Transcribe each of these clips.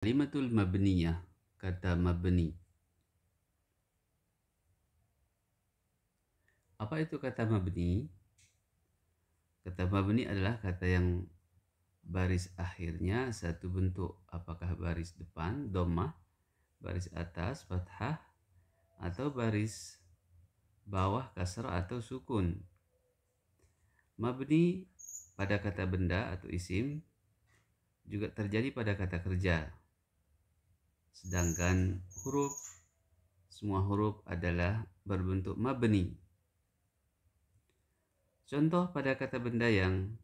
Kalimatul mabniyah, kata mabni. Apa itu kata mabni? Kata mabni adalah kata yang baris akhirnya satu bentuk. Apakah baris depan, dhammah, baris atas, fathah, atau baris bawah, kasrah atau sukun. Mabni pada kata benda atau isim juga terjadi pada kata kerja. Sedangkan semua huruf adalah berbentuk mabni. Contoh pada kata benda yang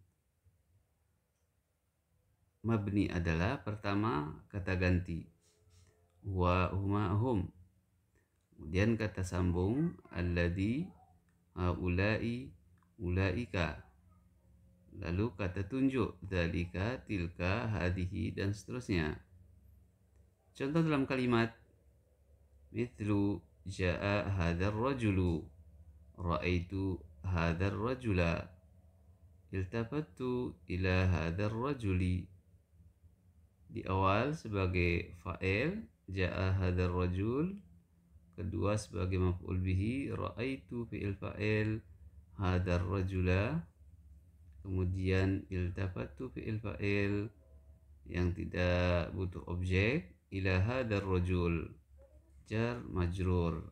mabni adalah pertama kata ganti wa, huma, hum. Kemudian kata sambung alladzi, haula'i, ulaika. Lalu kata tunjuk dzalika, tilka, hadhihi, dan seterusnya. Contoh dalam kalimat mithlu jaa hadzal rajulu, ra'aitu hadzal rajula, iltafattu ila hadzal rajuli. Di awal sebagai fa'il jaa hadzal rajul, kedua sebagai maf'ul bihi ra'aitu fi'il fa'il hadzal rajula, kemudian iltafattu fi'il fa'il yang tidak butuh objek ila hadzal rajul, jar majrur.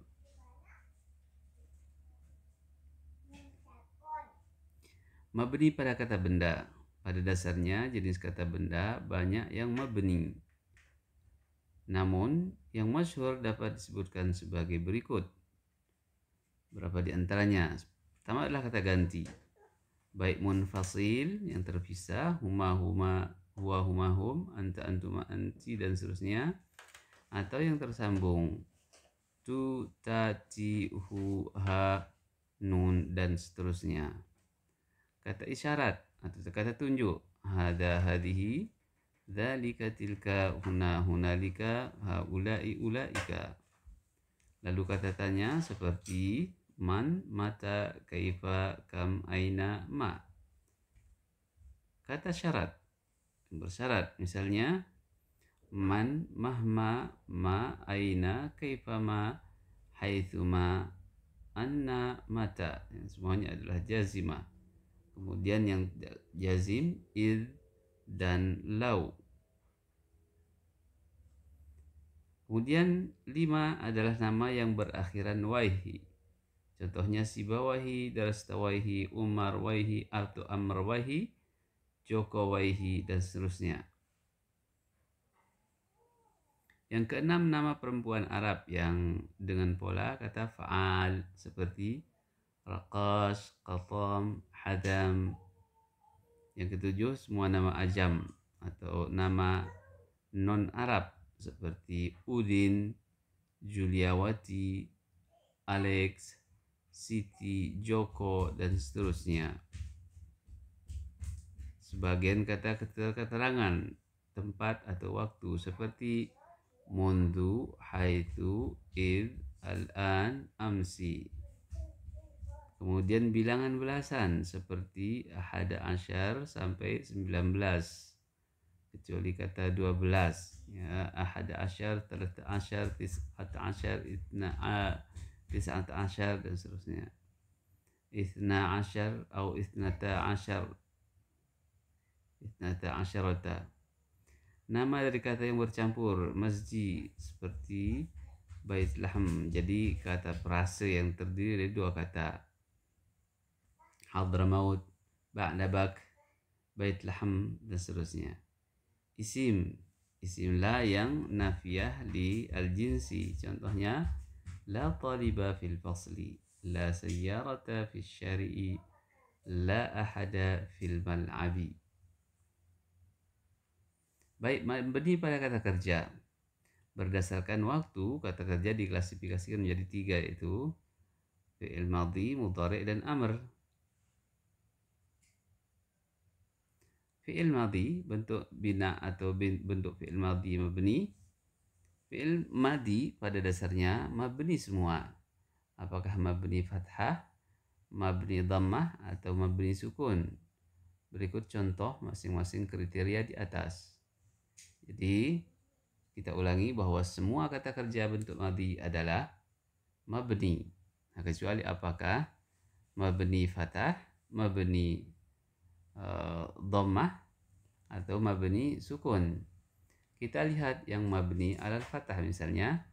Mabni pada kata benda. Pada dasarnya jenis kata benda banyak yang mabni. Namun yang masyhur dapat disebutkan sebagai berikut. Berapa di antaranya? Pertama adalah kata ganti. Baik munfasil yang terpisah, huma huma, huwa huma hum, anta antuma anti, dan seterusnya, atau yang tersambung, tu, ta, ti, hu, ha, nun, dan seterusnya. Kata isyarat atau kata tunjuk, hada, hadihi, dzalika, tilka, huna, hunalika, haula'i, ulaika. Lalu kata tanya seperti man, mata, kaifa, kam, aina, ma. Kata syarat bersyarat, misalnya man, mahma, ma, aina, kaifa, ma, haitsu, ma, anna, mata. Semuanya adalah jazimah. Kemudian yang jazim id dan lau. Kemudian 5 adalah nama yang berakhiran waihi. Contohnya Sibawaihi, Darastawaihi, Umar waihi, atau Amr waihi, Joko waihi, dan seterusnya. Yang keenam, nama perempuan Arab yang dengan pola kata fa'al seperti raqas, qatam, hadam. Yang ketujuh, semua nama ajam atau nama non-Arab seperti Udin, Juliawati, Alex, Siti, Joko, dan seterusnya. Sebagian kata keterangan tempat atau waktu seperti mundu, haitu, id, al-an, amsi. Kemudian bilangan belasan seperti ahada asyar sampai 19, kecuali kata 12, ya, ahada asyar, talata asyar, tis'ata asyar, tis'ata asyar, dan seterusnya. Ithna asyar atau ithnata asyar, ithnata asyarata. Nama dari kata yang bercampur masjid seperti bait lahm, jadi kata perasa yang terdiri dari dua kata, Hadramaut, Ba'labak, Bait Lahm, dan seterusnya. Isim la yang nafiyah li al-jinsi. Contohnya la taliba fil fasli, la sayyarata fil syari'i, la ahada fil mal'abi. Baik, mabni pada kata kerja. Berdasarkan waktu, kata kerja diklasifikasikan menjadi 3, yaitu fi'il madhi, mudhari', dan amr. Fi'il madhi bentuk bina atau bentuk fi'il madhi mabni. Fi'il madhi pada dasarnya mabni semua. Apakah mabni fathah, mabni dhammah, atau mabni sukun? Berikut contoh masing-masing kriteria di atas. Jadi Kita ulangi bahwa semua kata kerja bentuk madhi adalah mabni. Nah, kecuali apakah mabni fathah, mabni dhammah, atau mabni sukun. Kita lihat yang mabni alal fathah, misalnya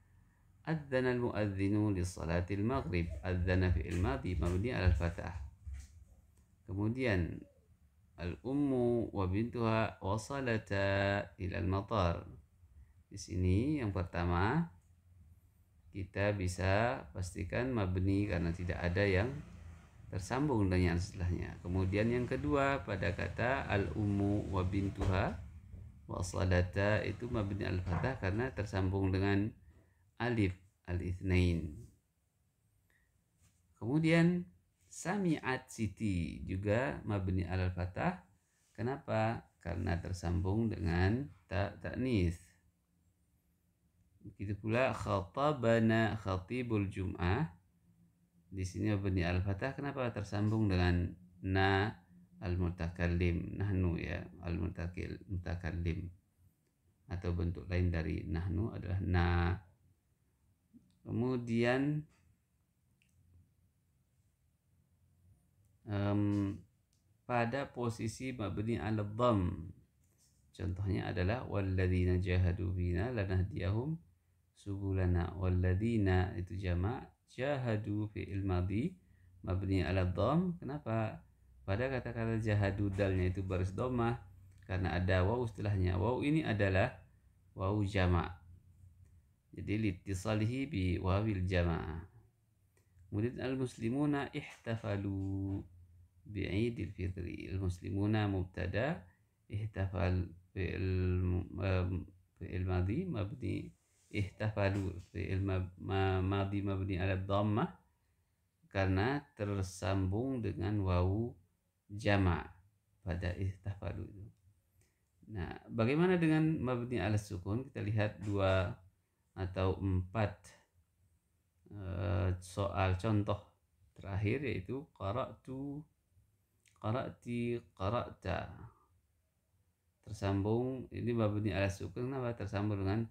adzana al-muadzinu li salatil maghrib. Adzana fi'il madhi mabni alal fathah. Kemudian al-ummu wa bintuha wasalata ila al-matar. Di sini yang pertama kita bisa pastikan mabni karena tidak ada yang tersambung dengan setelahnya. Kemudian yang kedua pada kata al-ummu wa bintuha wasalata itu mabni al-fathah karena tersambung dengan alif al-itsnain. Kemudian sami'at Siti juga mabni al-fathah. Kenapa? Karena tersambung dengan ta'nis. Begitu pula khatabana khatibul jum'ah. Di sini mabni al-fathah. Kenapa? Tersambung dengan na al-mutakallim, nahnu ya, al-mutakallim. Atau bentuk lain dari nahnu adalah na. Kemudian pada posisi mabni al-dhamm, contohnya adalah walladzina jahadu bina lanahdiyahum subulana. Walladzina itu jamak, jahadu fi'il madhi mabni ala dhamm. Kenapa? Pada kata-kata jahadu dalnya itu baris dhammah karena ada waw setelahnya. Waw ini adalah waw jamak, jadi litisalihi bi wawil jamak. Kemudian al-muslimuna ihtafalu bi'idil fitri. Al-muslimuna mubtada, ihtafal fi'il madhi mabni, ihtafalu fi'il madhi mabni ala dhammah karena tersambung dengan wawu jama' pada ihtafalu itu. Nah, bagaimana dengan mabni ala sukun? Kita lihat 2 atau 4 soal contoh terakhir, yaitu qara'tu, qara'ti, qara'ta. Tersambung, ini mabni ala sukun. Kenapa? Tersambung dengan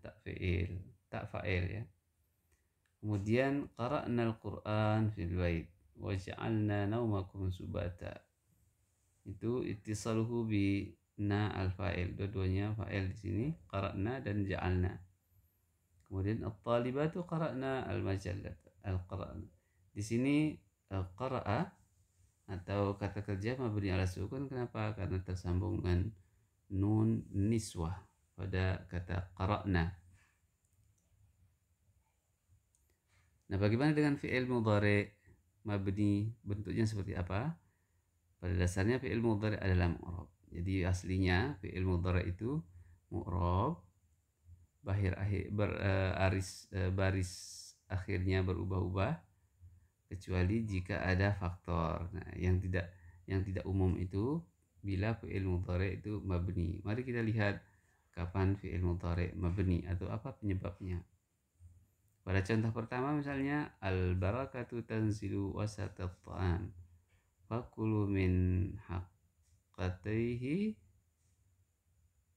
tak fa'il ya. Kemudian qara'na al-Qur'an fil bait wa ja'alna naumakum subata. Itu ittisaluhu bi na al-fa'il. Dua-duanya fa'il di sini, qara'na dan ja'alna. Kemudian at-talibatu qara'na al-majallat, al-qara'na. Di sini qara'a atau kata kerja mabni ala sukun. Kenapa? Karena tersambung dengan nun niswah pada kata qara'na. Nah, bagaimana dengan fi'il mudhari mabni? Bentuknya seperti apa? Pada dasarnya fi'il mudhari adalah mu'rab. Jadi aslinya fi'il mudhari itu mu'rab, baris akhirnya berubah-ubah kecuali jika ada faktor. Nah, yang tidak umum itu bila fi'il mudhari itu mabni. Mari kita lihat kapan fi'il mudhari mabni atau apa penyebabnya. Pada contoh pertama misalnya al-barakatu tanzilu wasatat ta'am fakulu min haqqatihi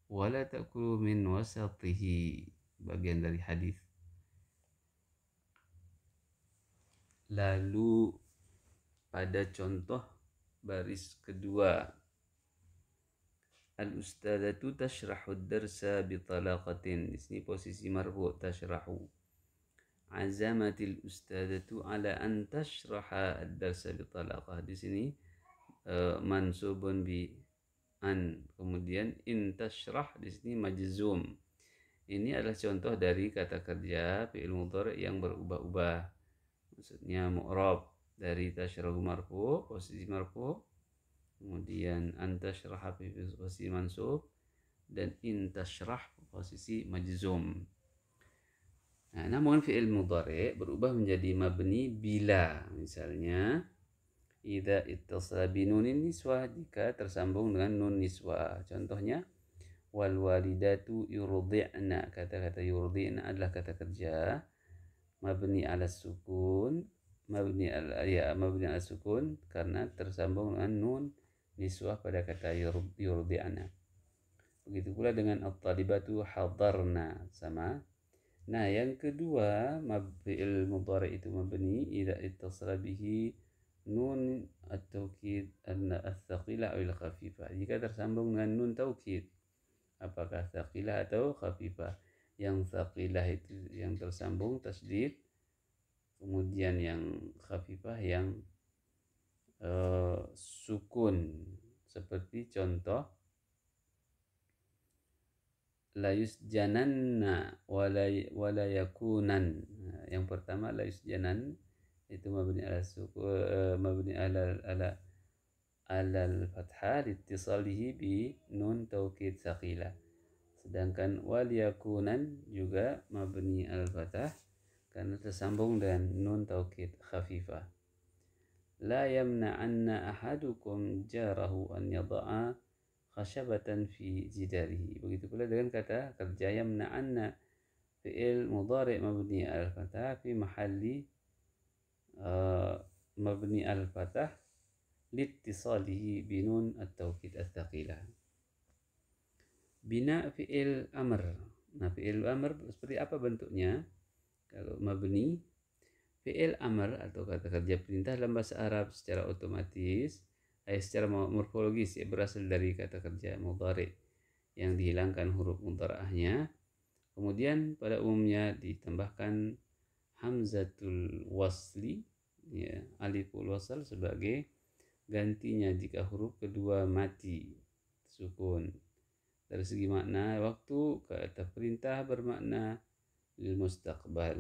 wala ta'kulu min wasatihi, bagian dari hadis. Lalu pada contoh baris kedua, al-ustadzatu tashrahu ad-darsa bi talaqatin. Di sini posisi marfu, tashrahu. Azamatil ustadzatu ala an tashraha ad-darsa bi talaqah. Di sini mansubun bi an. Kemudian in tashrah di sini majzum. Ini adalah contoh dari kata kerja fi'il mudhari yang berubah-ubah. Maksudnya mu'rab, dari tashrahu marfu, posisi marfu. Kemudian an tashrah posisi mansub, dan in tashrah posisi majzum. Nah, namun fi'il mudhari berubah menjadi mabni bila, misalnya idza ittasala bi nunin niswah, jika tersambung dengan nun niswah. Contohnya wal walidatu yurdi'na. Kata-kata yurdi'na adalah kata kerja mabni ala sukun, mabni ala sukun karena tersambung dengan nun niswah pada kata yurdi'na. Begitu pula dengan at-talibatu hadarna, sama. Nah, yang kedua, fi'il mudhari itu mabni idza ittasala bihi nun at-taukid ats-tsaqilah atau khafifah. Jika tersambung dengan nun taukid, apakah tsaqilah atau khafifah. Yang tsaqilah itu yang tersambung tasdid, kemudian yang khafifah yang sukun. Seperti contoh la yusjananna wala yakunan. Nah, yang pertama la yusjanan itu mabni ala mabni ala al-fathah liittisalihi bi nun taukid tsaqila. Sedangkan wal yakunan juga mabni al-fathah karena tersambung dengan nun taukid khafifah. La yamna'anna ahadukum jarahu an yada'a khashabatan fi jidarihi. Begitu pula dengan kata kerja yamna'anna, fi'il mudhari' mabni al-fathah fi mahalli mabni al-fathah liittisalihi binun at-taukid ats-tsaqilah. Bina fi'il amr. Nah, fi'il amr seperti apa bentuknya? Kalau mabni, fi'il amr atau kata kerja perintah dalam bahasa Arab secara otomatis secara morfologis berasal dari kata kerja mudhari yang dihilangkan huruf mudhara'ahnya, kemudian pada umumnya ditambahkan hamzatul wasli, ya, aliful wasl sebagai gantinya jika huruf kedua mati sukun. Dari segi makna waktu, kata perintah bermakna lil mustaqbal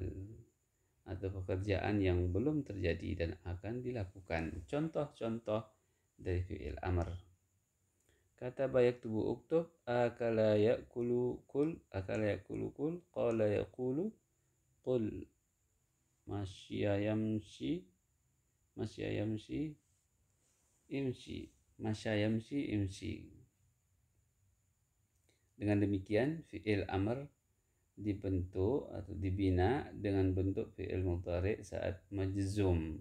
atau pekerjaan yang belum terjadi dan akan dilakukan. Contoh-contoh dari fi'il amr. Kata yaktubu uktub, akala yakulu kul, qala yakulu qul, masya yamshi imshi. Dengan demikian fi'il amr dibentuk atau dibina dengan bentuk fi'il mudhari saat majzum.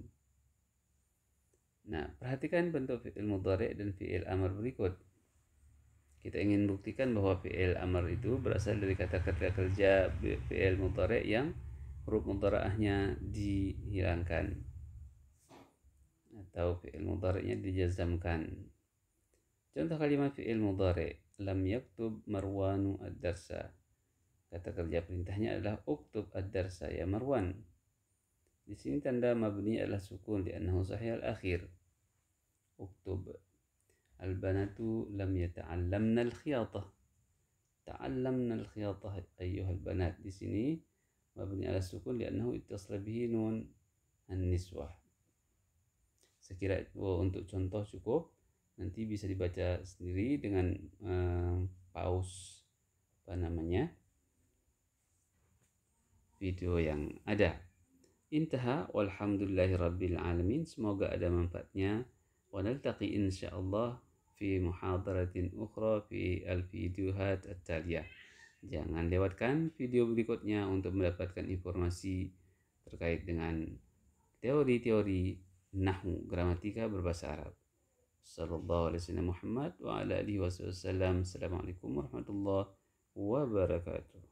Nah, perhatikan bentuk fi'il mudhari dan fi'il amr berikut. Kita ingin buktikan bahwa fi'il amr itu berasal dari kata-kata kerja fi'il mudhari yang huruf mudhara'ahnya dihilangkan atau fi'il mudhari'nya dijazamkan. Contoh kalimat fi'il mudhari, lam yaktub Marwanu ad-darsa. Kata kerja perintahnya adalah uktub ad-darsa ya Marwan. Di sini tanda mabni adalah sukun li'annahu sahih al-akhir. Uktub. Al-banatu lam yata'allamna al-khiyatah. Ta'allamna al-khiyatah ayyuhal banat. Di sini mabni ala sukun li'annahu ittasala bihi nun an-niswah. Sekira untuk contoh cukup. Nanti bisa dibaca sendiri dengan pause video yang ada. Intaha, walhamdulillahi rabbil alamin. Semoga ada manfaatnya. Wa naltaqi insyaallah fi muhadaratin ukhra fi al-videohat at-taliyah. Jangan lewatkan video berikutnya untuk mendapatkan informasi terkait dengan teori-teori nahwu gramatika berbahasa Arab. Sallallahu alaihi wasallam Muhammad wa ala alihi wasallam. Assalamualaikum warahmatullahi wabarakatuh.